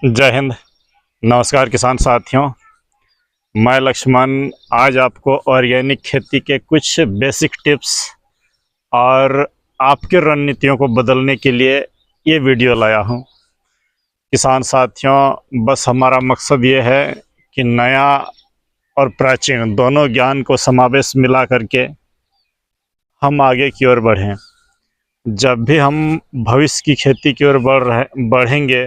जय हिंद। नमस्कार किसान साथियों, मैं लक्ष्मण आज आपको ऑर्गेनिक खेती के कुछ बेसिक टिप्स और आपके रणनीतियों को बदलने के लिए ये वीडियो लाया हूँ। किसान साथियों, बस हमारा मकसद ये है कि नया और प्राचीन दोनों ज्ञान को समावेश मिला करके हम आगे की ओर बढ़ें। जब भी हम भविष्य की खेती की ओर बढ़ेंगे,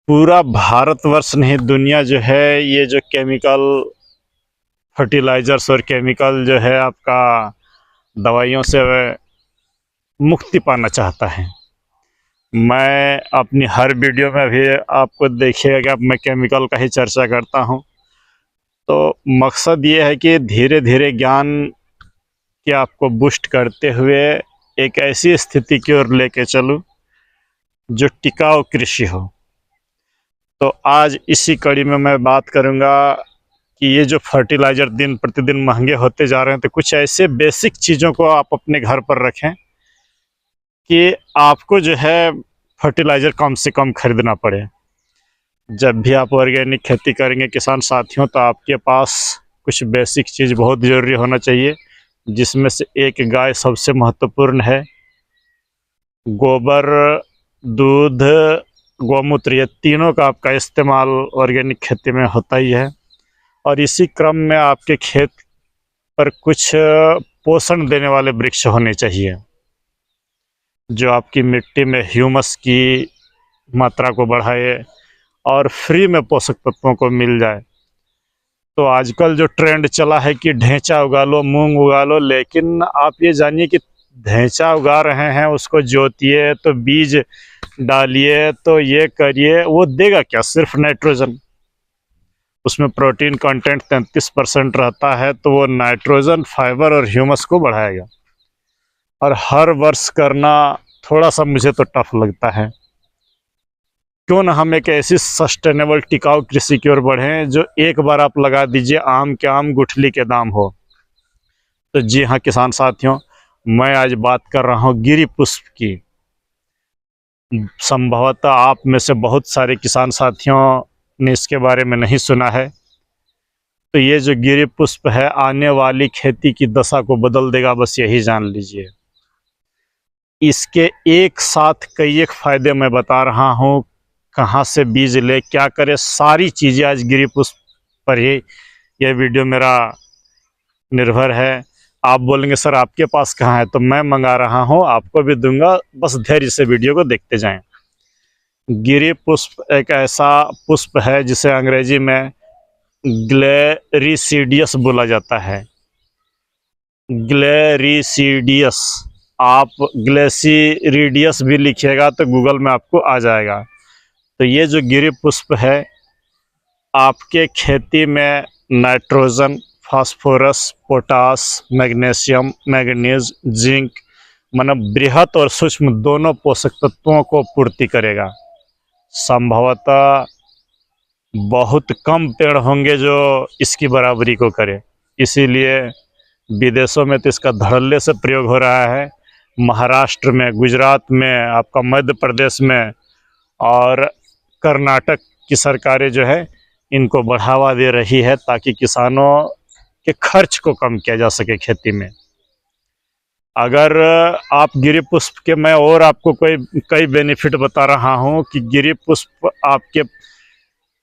पूरा भारतवर्ष नहीं, दुनिया जो है ये जो केमिकल फर्टिलाइजर्स और केमिकल जो है आपका दवाइयों से मुक्ति पाना चाहता है। मैं अपनी हर वीडियो में भी आपको देखिएगा कि अब मैं केमिकल का ही चर्चा करता हूं। तो मकसद ये है कि धीरे धीरे ज्ञान के आपको बूस्ट करते हुए एक ऐसी स्थिति की ओर लेके चलूं जो टिकाऊ कृषि हो। तो आज इसी कड़ी में मैं बात करूंगा कि ये जो फर्टिलाइज़र दिन प्रतिदिन महंगे होते जा रहे हैं, तो कुछ ऐसे बेसिक चीज़ों को आप अपने घर पर रखें कि आपको जो है फर्टिलाइज़र कम से कम खरीदना पड़े। जब भी आप ऑर्गेनिक खेती करेंगे किसान साथियों, तो आपके पास कुछ बेसिक चीज़ बहुत ज़रूरी होना चाहिए, जिसमें से एक गाय सबसे महत्वपूर्ण है। गोबर, दूध, गौमूत्र, ये तीनों का आपका इस्तेमाल ऑर्गेनिक खेती में होता ही है। और इसी क्रम में आपके खेत पर कुछ पोषण देने वाले वृक्ष होने चाहिए, जो आपकी मिट्टी में ह्यूमस की मात्रा को बढ़ाए और फ्री में पोषक तत्वों को मिल जाए। तो आजकल जो ट्रेंड चला है कि ढेंचा उगा लो, मूंग उगा लो, लेकिन आप ये जानिए कि ढेंचा उगा रहे हैं, उसको जोतिए तो बीज डालिए तो ये करिए, वो देगा क्या? सिर्फ नाइट्रोजन। उसमें प्रोटीन कंटेंट 33% रहता है, तो वो नाइट्रोजन, फाइबर और ह्यूमस को बढ़ाएगा। और हर वर्ष करना थोड़ा सा मुझे तो टफ लगता है। क्यों ना हम एक ऐसी सस्टेनेबल टिकाऊ कृषि की ओर बढ़ें जो एक बार आप लगा दीजिए, आम के आम गुठली के दाम हो। तो जी हाँ किसान साथियों, मैं आज बात कर रहा हूँ गिरी पुष्प की। संभवतः आप में से बहुत सारे किसान साथियों ने इसके बारे में नहीं सुना है। तो ये जो गिरी पुष्प है, आने वाली खेती की दशा को बदल देगा, बस यही जान लीजिए। इसके एक साथ कई एक फायदे मैं बता रहा हूँ, कहाँ से बीज ले, क्या करे, सारी चीज़ें आज गिरी पुष्प पर ही यह वीडियो मेरा निर्भर है। आप बोलेंगे सर आपके पास कहाँ है, तो मैं मंगा रहा हूँ, आपको भी दूंगा, बस धैर्य से वीडियो को देखते जाएं। गिरी पुष्प एक ऐसा पुष्प है जिसे अंग्रेजी में ग्लेरिसीडियस बोला जाता है। ग्लेरिसीडियस, आप ग्लेसिरिडियस भी लिखिएगा तो गूगल में आपको आ जाएगा। तो ये जो गिरी पुष्प है, आपके खेती में nitrogen, phosphorus, potash, magnesium, manganese, zinc, मतलब बृहत और सूक्ष्म दोनों पोषक तत्वों को पूर्ति करेगा। संभवतः बहुत कम पेड़ होंगे जो इसकी बराबरी को करे, इसीलिए विदेशों में तो इसका धड़ल्ले से प्रयोग हो रहा है। महाराष्ट्र में, गुजरात में, आपका मध्य प्रदेश में और कर्नाटक की सरकारें जो है इनको बढ़ावा दे रही है, ताकि किसानों के खर्च को कम किया जा सके खेती में। अगर आप गिरी पुष्प के, मैं और आपको कई बेनिफिट बता रहा हूँ कि गिरी पुष्प आपके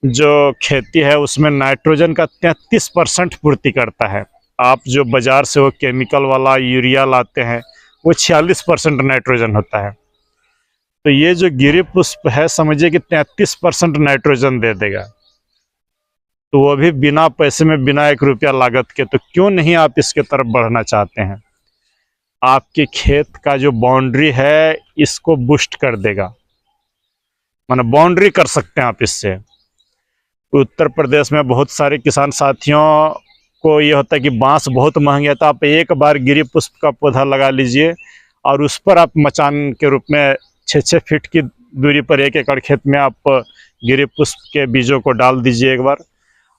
जो खेती है उसमें नाइट्रोजन का 33% पूर्ति करता है। आप जो बाज़ार से वो केमिकल वाला यूरिया लाते हैं, वो 46% नाइट्रोजन होता है। तो ये जो गिरी पुष्प है, समझिए कि 33% नाइट्रोजन दे देगा, तो वो भी बिना पैसे में, बिना 1 रुपया लागत के। तो क्यों नहीं आप इसके तरफ बढ़ना चाहते हैं? आपके खेत का जो बाउंड्री है इसको बूस्ट कर देगा, माने बाउंड्री कर सकते हैं आप इससे। उत्तर प्रदेश में बहुत सारे किसान साथियों को ये होता है कि बांस बहुत महंगे है, तो आप एक बार गिरी पुष्प का पौधा लगा लीजिए और उस पर आप मचान के रूप में 6-6 फीट की दूरी पर 1 एकड़ खेत में आप गिरी पुष्प के बीजों को डाल दीजिए एक बार।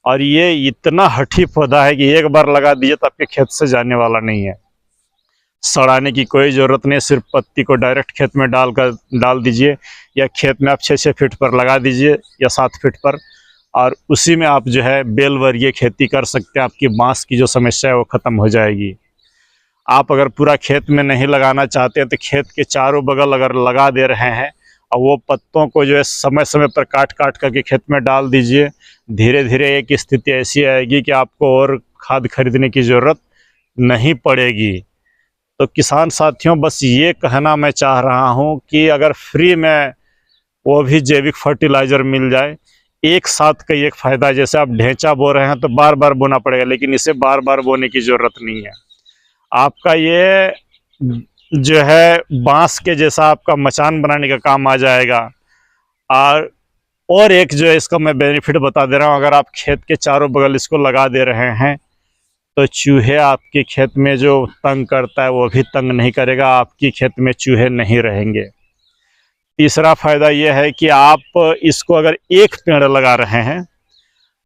और ये इतना हठी पौधा है कि एक बार लगा दीजिए तो आपके खेत से जाने वाला नहीं है। सड़ाने की कोई ज़रूरत नहीं, सिर्फ पत्ती को डायरेक्ट खेत में डाल दीजिए, या खेत में आप 6-6 फीट पर लगा दीजिए या 7 फीट पर, और उसी में आप जो है बेल वर्गीय खेती कर सकते हैं। आपकी बांस की जो समस्या है वो ख़त्म हो जाएगी। आप अगर पूरा खेत में नहीं लगाना चाहते हैं तो खेत के चारों बगल अगर लगा दे रहे हैं, और वो पत्तों को जो है समय समय पर काट काट करके खेत में डाल दीजिए, धीरे धीरे एक स्थिति ऐसी आएगी कि आपको और खाद खरीदने की ज़रूरत नहीं पड़ेगी। तो किसान साथियों, बस ये कहना मैं चाह रहा हूँ कि अगर फ्री में वो भी जैविक फर्टिलाइज़र मिल जाए, एक साथ का एक फ़ायदा। जैसे आप ढेंचा बो रहे हैं तो बार बार बोना पड़ेगा, लेकिन इसे बार बार बोने की ज़रूरत नहीं है। आपका ये जो है बांस के जैसा आपका मचान बनाने का काम आ जाएगा। और एक जो है इसका मैं बेनिफिट बता दे रहा हूँ, अगर आप खेत के चारों बगल इसको लगा दे रहे हैं तो चूहे आपके खेत में जो तंग करता है वो भी तंग नहीं करेगा, आपकी खेत में चूहे नहीं रहेंगे। तीसरा फ़ायदा ये है कि आप इसको अगर एक पेड़ लगा रहे हैं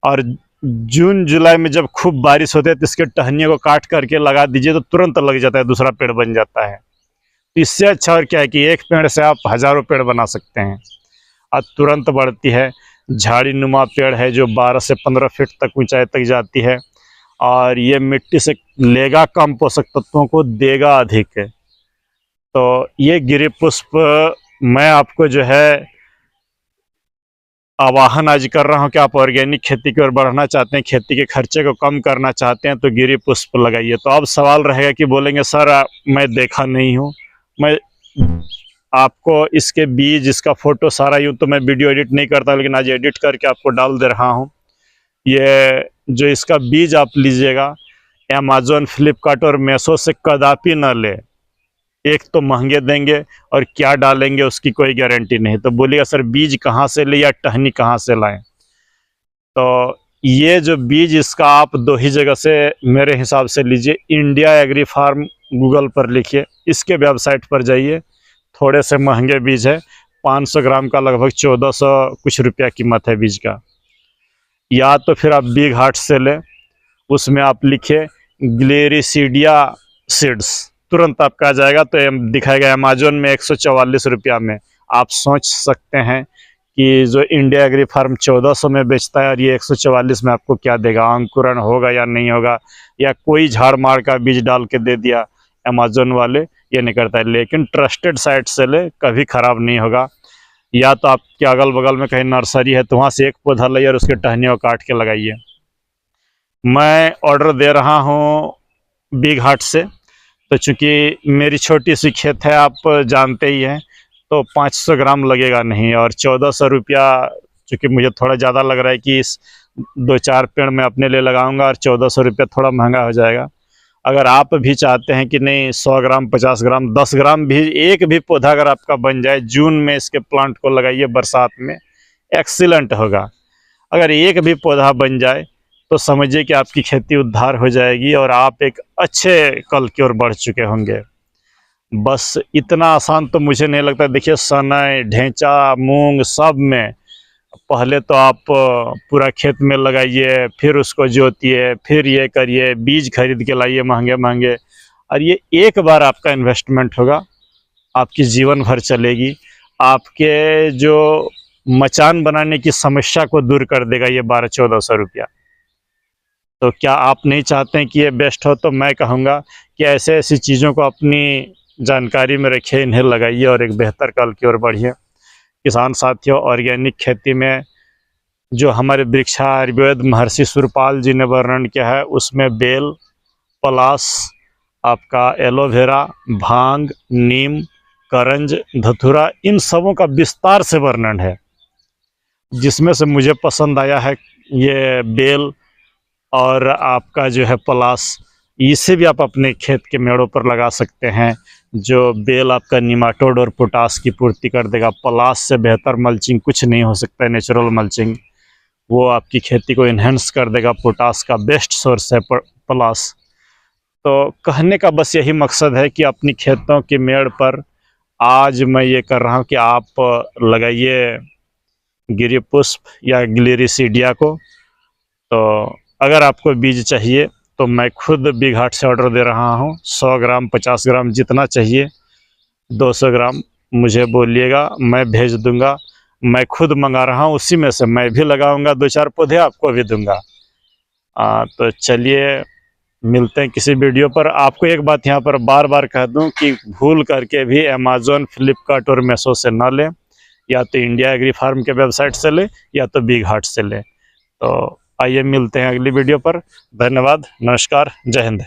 और जून जुलाई में जब खूब बारिश होती है तो इसके टहनियों को काट करके लगा दीजिए तो तुरंत लग जाता है, दूसरा पेड़ बन जाता है। तो इससे अच्छा और क्या है कि एक पेड़ से आप हज़ारों पेड़ बना सकते हैं और तुरंत बढ़ती है। झाड़ी नुमा पेड़ है जो 12 से 15 फीट तक ऊंचाई तक जाती है, और ये मिट्टी से लेगा कम पोषक तत्वों को, देगा अधिक। तो ये गिरी पुष्प मैं आपको जो है आवाहन आज कर रहा हूं कि आप ऑर्गेनिक खेती की ओर बढ़ना चाहते हैं, खेती के खर्चे को कम करना चाहते हैं तो गिरी पुष्प लगाइए। तो अब सवाल रहेगा कि बोलेंगे सर मैं देखा नहीं हूं, मैं आपको इसके बीज, इसका फ़ोटो सारा यूँ तो मैं वीडियो एडिट नहीं करता, लेकिन आज एडिट करके आपको डाल दे रहा हूँ। ये जो इसका बीज आप लीजिएगा, अमेज़न, फ्लिपकार्ट और मीशो से कदापि न ले। एक तो महंगे देंगे और क्या डालेंगे उसकी कोई गारंटी नहीं। तो बोलिएगा सर बीज कहाँ से ले या टहनी कहाँ से लाएं? तो ये जो बीज इसका आप 2 ही जगह से मेरे हिसाब से लीजिए। इंडिया एग्री फार्म गूगल पर लिखिए, इसके वेबसाइट पर जाइए, थोड़े से महंगे बीज है, 500 ग्राम का लगभग 1400 कुछ रुपया कीमत है बीज का। या तो फिर आप बिग हार्ट से लें, उसमें आप लिखिए ग्लेरिसीडिया सीड्स, तुरंत आपका आ जाएगा। तो दिखाएगा अमेज़न में 144 रुपया में। आप सोच सकते हैं कि जो इंडिया एग्री फार्म 1400 में बेचता है और ये 144 में आपको क्या देगा, अंकुरण होगा या नहीं होगा, या कोई झाड़ मार का बीज डाल के दे दिया अमेज़न वाले, ये नहीं करता है। लेकिन ट्रस्टेड साइट से ले, कभी ख़राब नहीं होगा। या तो आपके अगल बगल में कहीं नर्सरी है तो वहाँ से एक पौधा लाइए और उसके टहनियों को काट के लगाइए। मैं ऑर्डर दे रहा हूँ बिग हार्ट से, तो चूँकि मेरी छोटी सी खेत है, आप जानते ही हैं, तो 500 ग्राम लगेगा नहीं, और 1400 रुपया चूँकि मुझे थोड़ा ज़्यादा लग रहा है कि इस 2-4 पेड़ मैं अपने लिए लगाऊंगा और 1400 रुपया थोड़ा महंगा हो जाएगा। अगर आप भी चाहते हैं कि नहीं 100 ग्राम, 50 ग्राम, 10 ग्राम भी, एक भी पौधा अगर आपका बन जाए, जून में इसके प्लांट को लगाइए, बरसात में एक्सीलेंट होगा। अगर एक भी पौधा बन जाए तो समझिए कि आपकी खेती उद्धार हो जाएगी और आप एक अच्छे कल की ओर बढ़ चुके होंगे। बस इतना आसान तो मुझे नहीं लगता। देखिए सनई, ढेंचा, मूंग सब में पहले तो आप पूरा खेत में लगाइए, फिर उसको जोतिए, फिर ये करिए, बीज खरीद के लाइए महंगे महंगे, और ये एक बार आपका इन्वेस्टमेंट होगा, आपकी जीवन भर चलेगी। आपके जो मचान बनाने की समस्या को दूर कर देगा ये 1200-1400 रुपया। तो क्या आप नहीं चाहते हैं कि ये बेस्ट हो? तो मैं कहूँगा कि ऐसे ऐसी चीज़ों को अपनी जानकारी में रखिए, इन्हें लगाइए और एक बेहतर कल की ओर बढ़िए। किसान साथियों, ऑर्गेनिक खेती में जो हमारे वृक्षा आयुर्वेद महर्षि सुरपाल जी ने वर्णन किया है, उसमें बेल, पलास, आपका एलोवेरा, भांग, नीम, करंज, धतूरा, इन सबों का विस्तार से वर्णन है। जिसमें से मुझे पसंद आया है ये बेल और आपका जो है पलास। इसे भी आप अपने खेत के मेड़ों पर लगा सकते हैं। जो बेल आपका निमाटोड और पोटास की पूर्ति कर देगा। पलास से बेहतर मल्चिंग कुछ नहीं हो सकता है, नेचुरल मल्चिंग, वो आपकी खेती को इन्हेंस कर देगा। पोटास का बेस्ट सोर्स है पलास। तो कहने का बस यही मकसद है कि अपनी खेतों के मेड़ पर आज मैं ये कर रहा हूँ कि आप लगाइए गिरी पुष्प या ग्लेरिसीडिया को। तो अगर आपको बीज चाहिए तो मैं खुद बिग हार्ट से ऑर्डर दे रहा हूँ। 100 ग्राम 50 ग्राम जितना चाहिए, 200 ग्राम मुझे बोलिएगा, मैं भेज दूंगा। मैं खुद मंगा रहा हूँ, उसी में से मैं भी लगाऊंगा, 2-4 पौधे आपको भी दूंगा। तो चलिए मिलते हैं किसी वीडियो पर। आपको एक बात यहाँ पर बार बार कह दूं कि भूल करके भी अमेज़न, फ्लिपकार्ट और मीशो से ना लें। या तो इंडिया एग्री फार्म के वेबसाइट से लें या तो बिग हार्ट से लें। तो आइए मिलते हैं अगली वीडियो पर। धन्यवाद, नमस्कार, जय हिंद।